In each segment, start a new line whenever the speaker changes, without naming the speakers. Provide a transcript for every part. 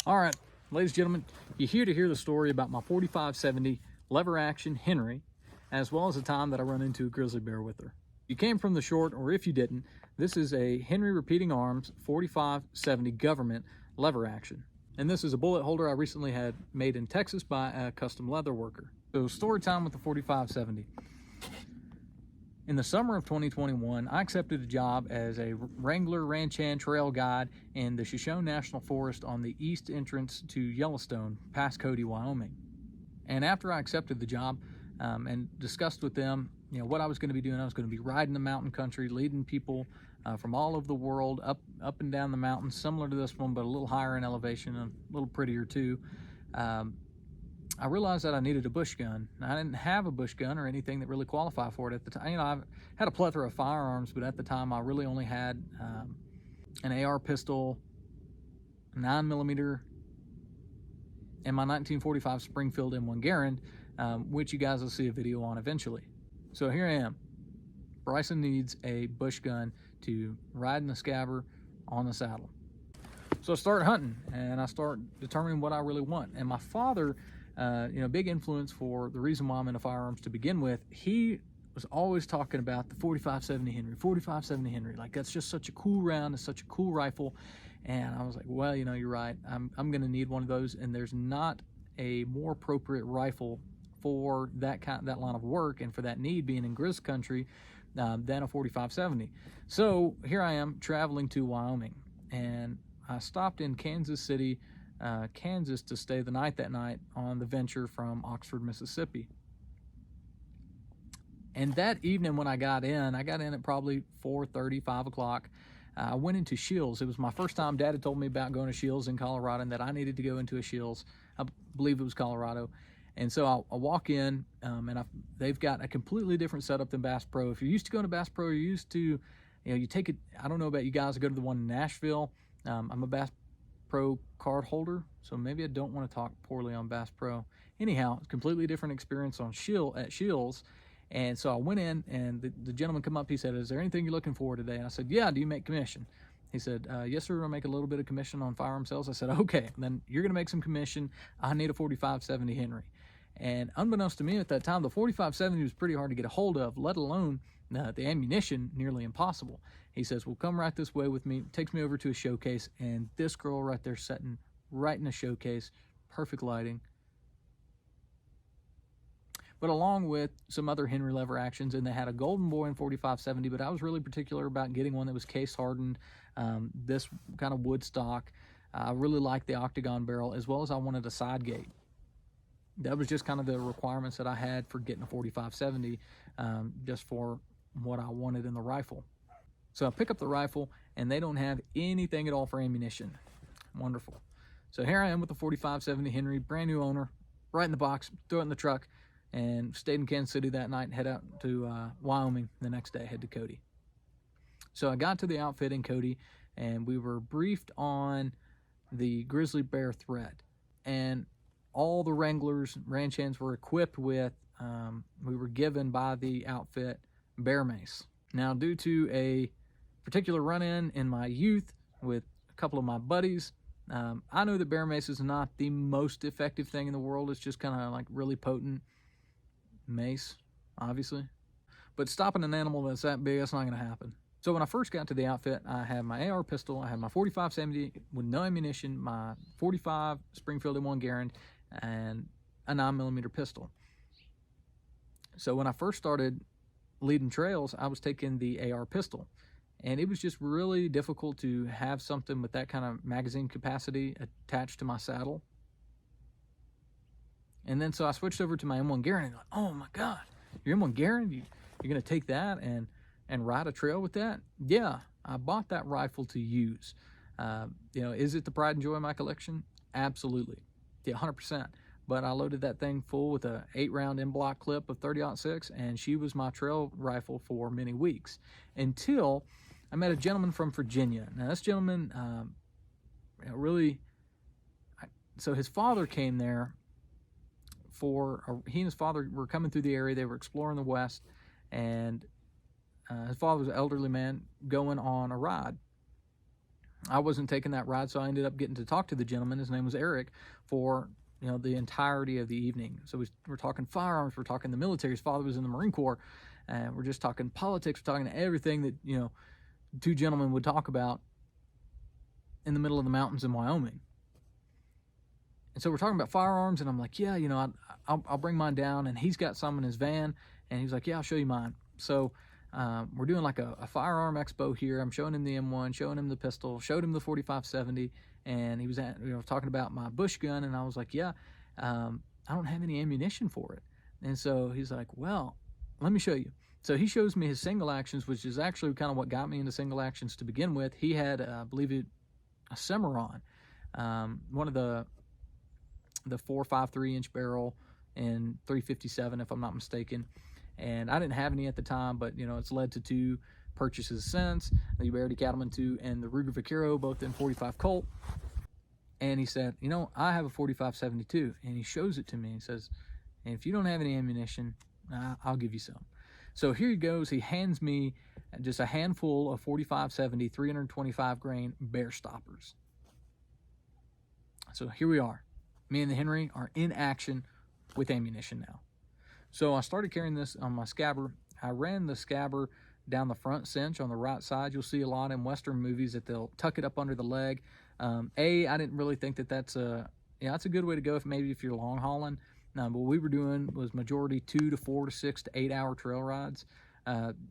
All right, ladies and gentlemen, you're here to hear the story about my 4570 lever action Henry, as well as the time that I run into a grizzly bear with her. You came from the short, or if you didn't, this is a Henry Repeating Arms 4570 government lever action. And this is a bullet holder I recently had made in Texas by a custom leather worker. So story time with the 4570. In the summer of 2021, I accepted a job as a Wrangler ranch hand trail guide in the Shoshone National Forest on the east entrance to Yellowstone, past Cody, Wyoming. And after I accepted the job and discussed with them, what I was going to be doing, I was going to be riding the mountain country, leading people from all over the world up and down the mountains, similar to this one, but a little higher in elevation, a little prettier too. I realized that I needed a bush gun. I didn't have a bush gun or anything that really qualified for it at the time. I've had a plethora of firearms, but at the time I really only had an AR pistol, 9mm, and my 1945 Springfield M1 Garand, which you guys will see a video on eventually. So here I am. Bryson needs a bush gun to ride in the scabbard on the saddle. So I start hunting and I start determining what I really want. And my father, big influence for the reason why I'm into firearms to begin with, he was always talking about the 4570 Henry, 4570 Henry. Like, that's just such a cool round, it's such a cool rifle. And I was like, well, you're right. I'm going to need one of those, and there's not a more appropriate rifle for that line of work and for that need, being in Grizzly country, than a 4570. So here I am traveling to Wyoming, and I stopped in Kansas City, Kansas, to stay the night that night on the venture from Oxford, Mississippi. And that evening when I got in at probably 4:30, 5 o'clock. I went into Shields. It was my first time. Dad had told me about going to Shields in Colorado and that I needed to go into a Shields. I believe it was Colorado. And so I walk in, and they've got a completely different setup than Bass Pro. If you're used to going to Bass Pro, you're used to, you take it. I don't know about you guys that go to the one in Nashville. I'm a Bass Pro card holder, so maybe I don't want to talk poorly on Bass Pro. Anyhow, it's a completely different experience at Shields. And so I went in, and the gentleman come up. He said, "Is there anything you're looking for today?" And I said, "Yeah, do you make commission?" He said, "Yes, sir, I make a little bit of commission on firearm sales." I said, "Okay, then you're going to make some commission. I need a 4570 Henry." And unbeknownst to me at that time, the 4570 was pretty hard to get a hold of, let alone the ammunition, nearly impossible. He says, "Well, come right this way with me." Takes me over to a showcase, and this girl right there sitting right in a showcase, perfect lighting. But along with some other Henry lever actions, and they had a Golden Boy in 4570, but I was really particular about getting one that was case hardened, this kind of wood stock. I really liked the octagon barrel, as well as I wanted a side gate. That was just kind of the requirements that I had for getting a 4570, just for what I wanted in the rifle. So I pick up the rifle, and they don't have anything at all for ammunition. Wonderful. So here I am with the 4570 Henry, brand new owner, right in the box, throw it in the truck, and stayed in Kansas City that night and head out to Wyoming the next day, head to Cody. So I got to the outfit in Cody, and we were briefed on the grizzly bear threat. And all the Wranglers, ranch hands were equipped with, we were given by the outfit, bear mace. Now, due to a particular run-in in my youth with a couple of my buddies, I know that bear mace is not the most effective thing in the world. It's just kind of like really potent mace, obviously. But stopping an animal that's that big, that's not going to happen. So when I first got to the outfit, I had my AR pistol, I had my 4570 with no ammunition, my 45 Springfield M1 Garand, and a 9mm pistol. So when I first started leading trails, I was taking the AR pistol, and it was just really difficult to have something with that kind of magazine capacity attached to my saddle. And then so I switched over to my M1 Garand, and like, oh my God, your M1 Garand, you're gonna take that and ride a trail with that? Yeah, I bought that rifle to use. Is it the pride and joy of my collection? Absolutely, yeah, 100%. But I loaded that thing full with a 8-round M-block clip of 30-06, and she was my trail rifle for many weeks, until I met a gentleman from Virginia. Now this gentleman, so his father came there he and his father were coming through the area. They were exploring the West, and his father was an elderly man going on a ride. I wasn't taking that ride, so I ended up getting to talk to the gentleman. His name was Eric, for the entirety of the evening. So we're talking firearms, we're talking the military. His father was in the Marine Corps, and we're just talking politics. We're talking everything that two gentlemen would talk about in the middle of the mountains in Wyoming. And so we're talking about firearms, and I'm like, yeah, I'll bring mine down. And he's got some in his van, and he's like, yeah, I'll show you mine. So we're doing like a firearm expo here. I'm showing him the M1, showing him the pistol, showed him the 45-70, and he was talking about my bush gun, and I was like, yeah, I don't have any ammunition for it. And so he's like, well, let me show you. So he shows me his single actions, which is actually kind of what got me into single actions to begin with. He had, I believe it, a Cimarron, one of the 4.53 inch barrel and 357, if I'm not mistaken. And I didn't have any at the time, but it's led to 2 purchases since: the Uberti Cattleman 2 and the Ruger Vaquero, both in 45 Colt. And he said, I have a 45-72, and he shows it to me. He says, and if you don't have any ammunition, I'll give you some. So here he goes. He hands me just a handful of 45-70 325 grain bear stoppers. So here we are. Me and the Henry are in action with ammunition now. So I started carrying this on my scabber. I ran the scabber down the front cinch on the right side. You'll see a lot in Western movies that they'll tuck it up under the leg. I didn't really think that's a good way to go if you're long hauling. But what we were doing was majority 2 to 4 to 6 to 8 hour trail rides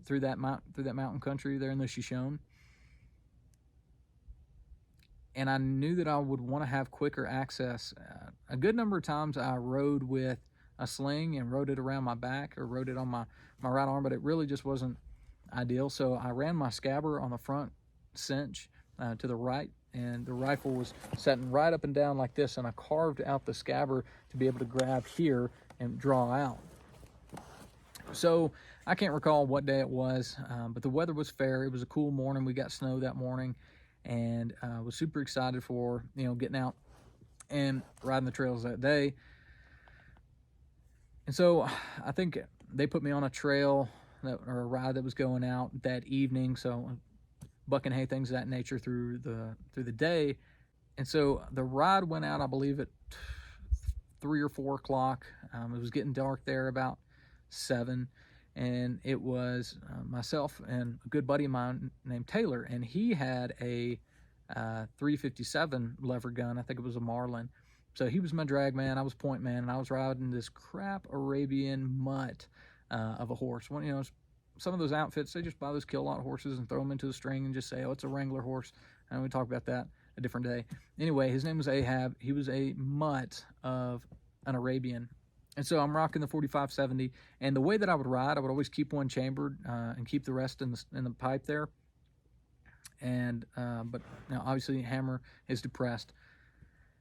through that mountain country there in the Shoshone. And I knew that I would want to have quicker access. A good number of times I rode with a sling and rode it around my back, or rode it on my right arm, but it really just wasn't ideal. So I ran my scabber on the front cinch to the right, and the rifle was setting right up and down like this, and I carved out the scabber to be able to grab here and draw out. So I can't recall what day it was, but the weather was fair. It was a cool morning. We got snow that morning, and was super excited for getting out and riding the trails that day. And so I think they put me on a trail or a ride that was going out that evening, so bucking hay, things of that nature, through the day. And so the ride went out, I believe, at 3 or 4 o'clock. It was getting dark there about 7, and it was myself and a good buddy of mine named Taylor, and he had a 357 lever gun. I think it was a Marlin. So he was my drag man, I was point man, and I was riding this crap Arabian mutt of a horse. Some of those outfits, they just buy those kill lot horses and throw them into the string and just say, oh, it's a Wrangler horse. And we talk about that a different day. Anyway, his name was Ahab. He was a mutt of an Arabian. And so I'm rocking the 45-70. And the way that I would ride, I would always keep one chambered and keep the rest in the pipe there. And but now obviously hammer is depressed.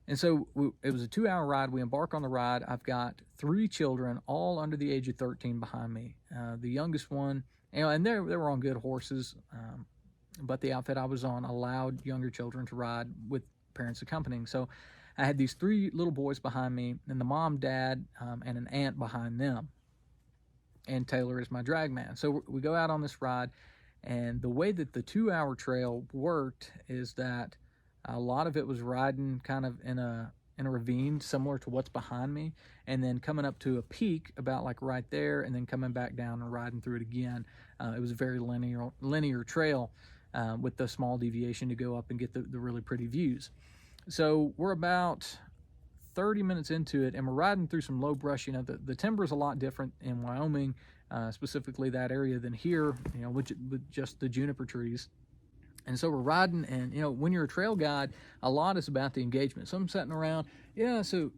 And so it was a 2-hour ride. We embark on the ride. I've got 3 children, all under the age of 13 behind me. The youngest one, and they were on good horses, but the outfit I was on allowed younger children to ride with parents accompanying. So I had these 3 little boys behind me, and the mom, dad, and an aunt behind them. And Taylor is my drag man. So we go out on this ride, and the way that the 2-hour trail worked is that a lot of it was riding kind of in a ravine similar to what's behind me, and then coming up to a peak about like right there, and then coming back down and riding through it again. It was a very linear trail with the small deviation to go up and get the really pretty views. So we're about 30 minutes into it, and we're riding through some low brush. The timber is a lot different in Wyoming, specifically that area, than here, with just the juniper trees. And so we're riding, and when you're a trail guide, a lot is about the engagement. So I'm sitting around, so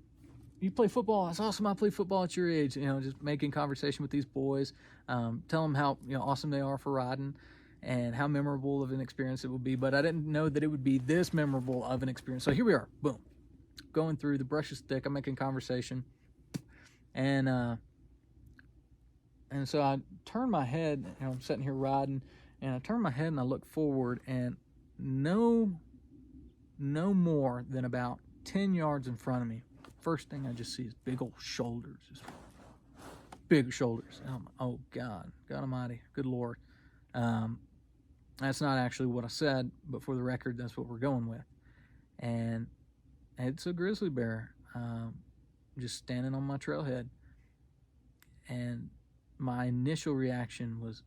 you play football? That's awesome. I play football at your age. Just making conversation with these boys, tell them how awesome they are for riding and how memorable of an experience it will be. But I didn't know that it would be this memorable of an experience. So here we are, boom, going through. The brush is thick. I'm making conversation, and so I turn my head. I'm sitting here riding. And I turn my head and I look forward, and no more than about 10 yards in front of me, first thing I just see is big old shoulders, just big shoulders. Oh God Almighty, good Lord. That's not actually what I said, but for the record, that's what we're going with. And it's a grizzly bear, just standing on my trailhead. And my initial reaction was,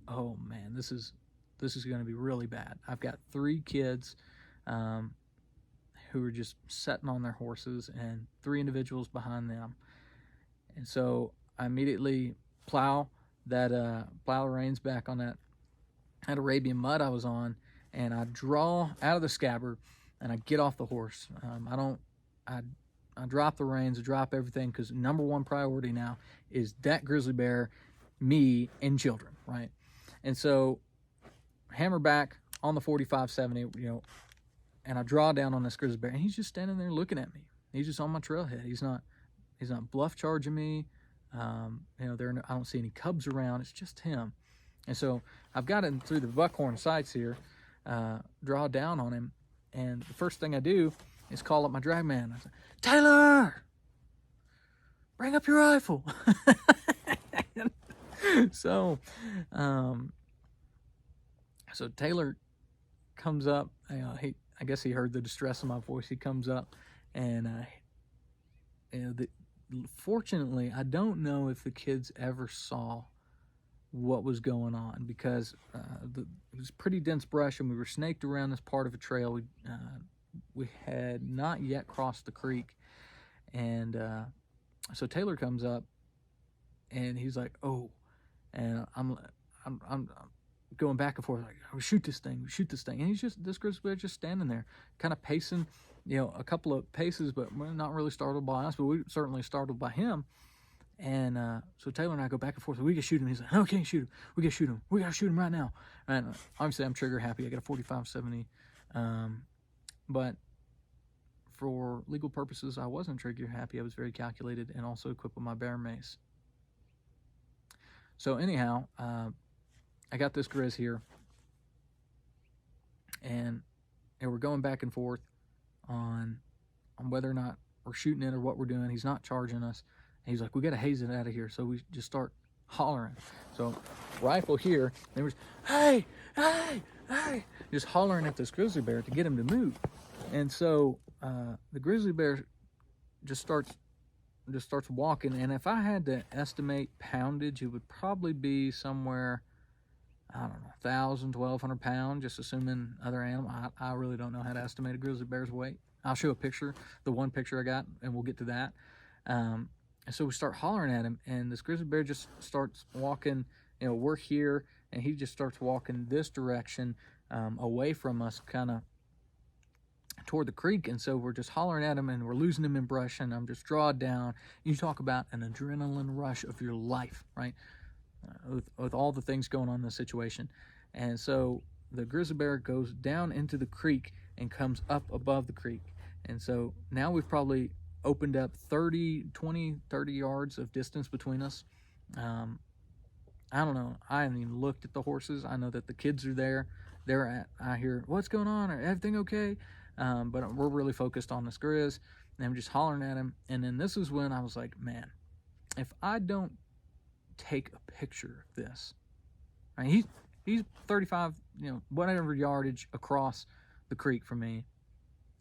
oh man, this is going to be really bad. I've got 3 kids who are just sitting on their horses and 3 individuals behind them. And so I immediately plow the reins back on that Arabian mud I was on, and I draw out of the scabbard and I get off the horse. I drop the reins, I drop everything, because number one priority now is that grizzly bear, me, and children, right? And so hammer back on the 45-70, and I draw down on this grizzly bear, and he's just standing there looking at me. He's just on my trailhead. He's not bluff charging me. I don't see any cubs around. It's just him. And so I've got him through the buckhorn sights here, draw down on him, and the first thing I do is call up my drag man. I say, Taylor, bring up your rifle. So Taylor comes up. I guess he heard the distress in my voice. He comes up, and fortunately, I don't know if the kids ever saw what was going on, because it was pretty dense brush, and we were snaked around this part of a trail. We had not yet crossed the creek, and so Taylor comes up, and he's like, "Oh," and I'm going back and forth like, "Oh, shoot this thing," and this grizzly bear just standing there, kind of pacing, a couple of paces, but we're not really startled by us, but we certainly startled by him. And so Taylor and I go back and forth. We can shoot him. He's like, "No, we can't shoot him. We gotta shoot him. We gotta shoot him right now." And obviously, I'm trigger happy. I got a 45-70, but for legal purposes, I wasn't trigger happy. I was very calculated and also equipped with my bear mace. So anyhow, I got this grizz here, and we're going back and forth on whether or not we're shooting it or what we're doing. He's not charging us. He's like, "We got to haze it out of here." So we just start hollering. So rifle here, and we're just, hey, just hollering at this grizzly bear to get him to move. And so the grizzly bear just starts walking. And if I had to estimate poundage, it would probably be somewhere, I don't know, 1,000, 1,200 pounds, just assuming other animal. I really don't know how to estimate a grizzly bear's weight. I'll show a picture, the one picture I got, and we'll get to that. And so we start hollering at him, and this grizzly bear just starts walking. We're here, and he just starts walking this direction, away from us, kind of toward the creek. And so we're just hollering at him, and we're losing him in brush, and I'm just drawed down. You talk about an adrenaline rush of your life, right? With all the things going on in the situation. And so the grizzly bear goes down into the creek and comes up above the creek. And so now we've probably opened up 30 yards of distance between us. I don't know. I haven't even looked at the horses. I know that the kids are there. I hear, "What's going on? Are everything okay?" But we're really focused on this grizz, and I'm just hollering at him. And then this is when I was like, man, if I don't take a picture of this, I mean, he's 35, whatever yardage across the creek from me.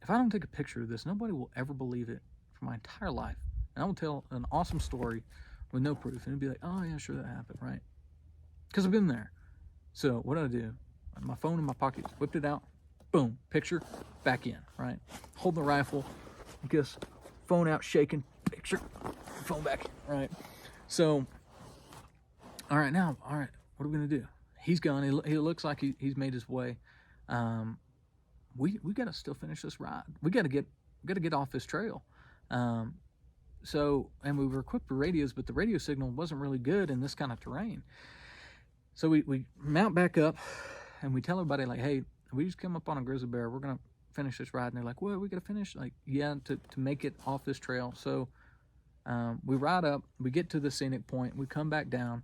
If I don't take a picture of this, nobody will ever believe it for my entire life. And I will tell an awesome story with no proof, and it'd be like, "Oh yeah, sure, that happened," right? Because I've been there. So what did I do? My phone in my pocket, whipped it out, boom, picture, back in, right? Hold the rifle, guess, phone out, shaking, picture, phone back in, right? So, all right, what are we gonna do? He's gone. He looks like he's made his way. We gotta still finish this ride. We gotta get off this trail. And we were equipped with radios, but the radio signal wasn't really good in this kind of terrain. So we mount back up, and we tell everybody, like, "Hey, we just come up on a grizzly bear. We're gonna finish this ride." And they're like, "Well, we gotta finish?" Like, "Yeah, to make it off this trail." So we ride up, we get to the scenic point, we come back down,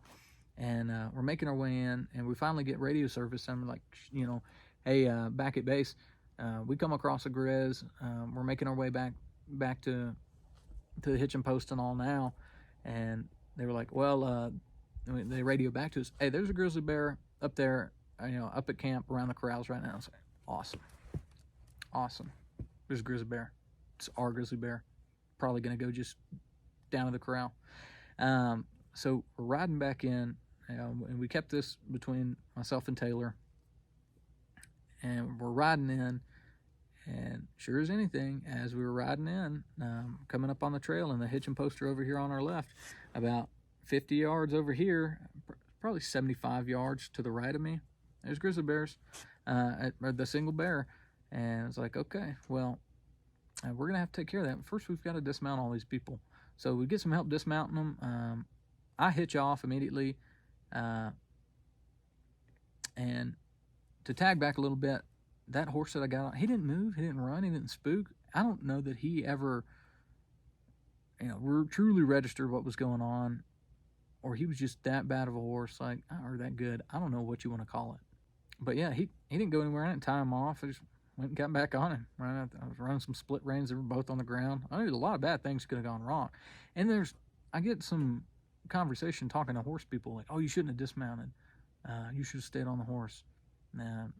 and we're making our way in, and we finally get radio service. And we're like, "Hey, back at base, we come across a grizz. We're making our way back to the hitching post and all now." And they were like, "Well," they radio back to us, "Hey, there's a grizzly bear up there up at camp around the corrals right now. It's awesome. Awesome. There's a grizzly bear. It's our grizzly bear. Probably going to go just down to the corral. So we're riding back in, and we kept this between myself and Taylor. And we're riding in, and sure as anything, as we were riding in, coming up on the trail, and the hitching post are over here on our left, about 50 yards over here, probably 75 yards to the right of me, there's grizzly bears, the single bear. And it's like, okay, well, we're gonna have to take care of that. First, we've got to dismount all these people. So we get some help dismounting them. I hitch off immediately, and to tag back a little bit, that horse that I got on, he didn't move, he didn't run, he didn't spook. I don't know that he ever, truly registered what was going on, or he was just that bad of a horse, or that good. I don't know what you want to call it. But yeah, he didn't go anywhere. I didn't tie him off. I just went and got back on him. I was running some split reins that were both on the ground. I knew a lot of bad things could have gone wrong. And I get some conversation talking to horse people like, oh, you shouldn't have dismounted. You should have stayed on the horse. And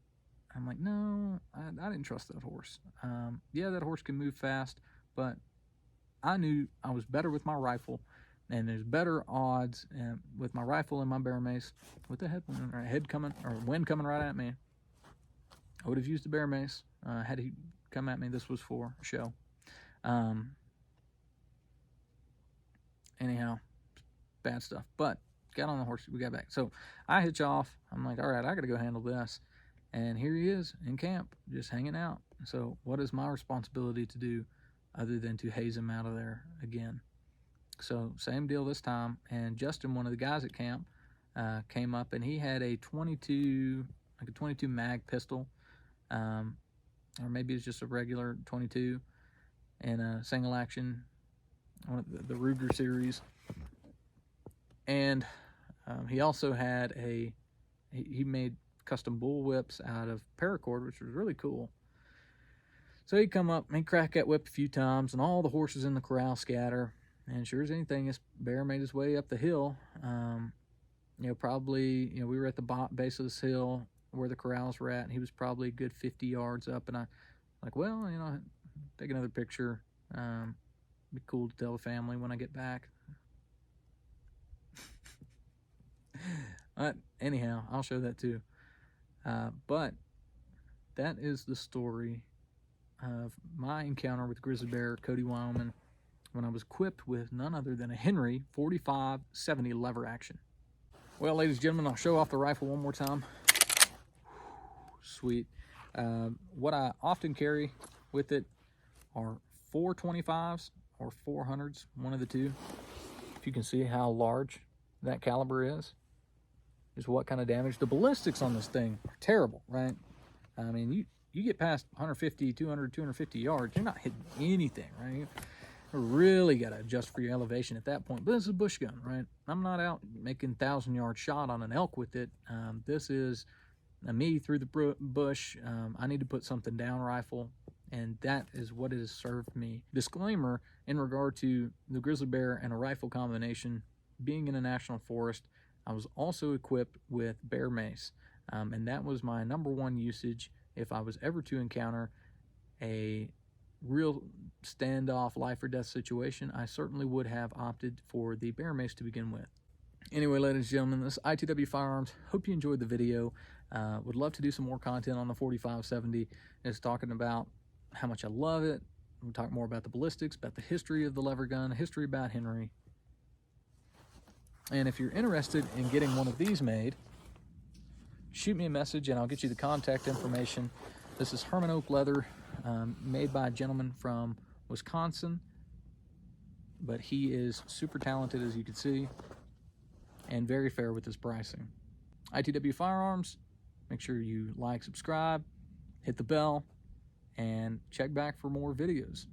I'm like, no, I didn't trust that horse. Yeah, that horse can move fast, but I knew I was better with my rifle, and there's better odds with my rifle and my bear mace. With the wind coming right at me, I would have used the bear mace. Had he come at me, this was for show. Anyhow, bad stuff. But got on the horse, we got back. So I hitch off. I'm like, all right, I got to go handle this. And here he is in camp, just hanging out. So what is my responsibility to do other than to haze him out of there again? So same deal this time. And Justin, one of the guys at camp, came up, and he had a 22 mag pistol, or maybe it's just a regular 22, and a single action, one of the Ruger series. And he also had he made custom bull whips out of paracord, which was really cool. So he'd come up and he'd crack that whip a few times, and all the horses in the corral scatter. And sure as anything, this bear made his way up the hill. Probably, we were at the base of this hill where the corrals were at, and he was probably a good 50 yards up. And I like, well, take another picture. Be cool to tell the family when I get back. But anyhow, I'll show that too. But that is the story of my encounter with grizzly bear, Cody, Wyoming, when I was equipped with none other than a Henry 45-70 lever action. Well, ladies and gentlemen, I'll show off the rifle one more time. Sweet. What I often carry with it are 425s or 400s, one of the two. If you can see how large that caliber is what kind of damage. The ballistics on this thing are terrible, right? I mean, you get past 150, 200, 250 yards, you're not hitting anything, right? You really got to adjust for your elevation at that point. But this is a bush gun, right? I'm not out making 1,000-yard shot on an elk with it. This is me through the bush. I need to put something down rifle, and that is what it has served me. Disclaimer in regard to the grizzly bear and a rifle combination, being in a national forest, I was also equipped with bear mace, and that was my #1 usage. If I was ever to encounter a real standoff, life or death situation, I certainly would have opted for the bear mace to begin with. Anyway, ladies and gentlemen, this is ITW Firearms. Hope you enjoyed the video. Would love to do some more content on the 45-70. Just talking about how much I love it. We'll talk more about the ballistics, about the history of the lever gun, history about Henry. And if you're interested in getting one of these made, shoot me a message and I'll get you the contact information. This is Herman Oak leather, made by a gentleman from Wisconsin, but he is super talented, as you can see, and very fair with his pricing. ITW Firearms, make sure you like, subscribe, hit the bell, and check back for more videos.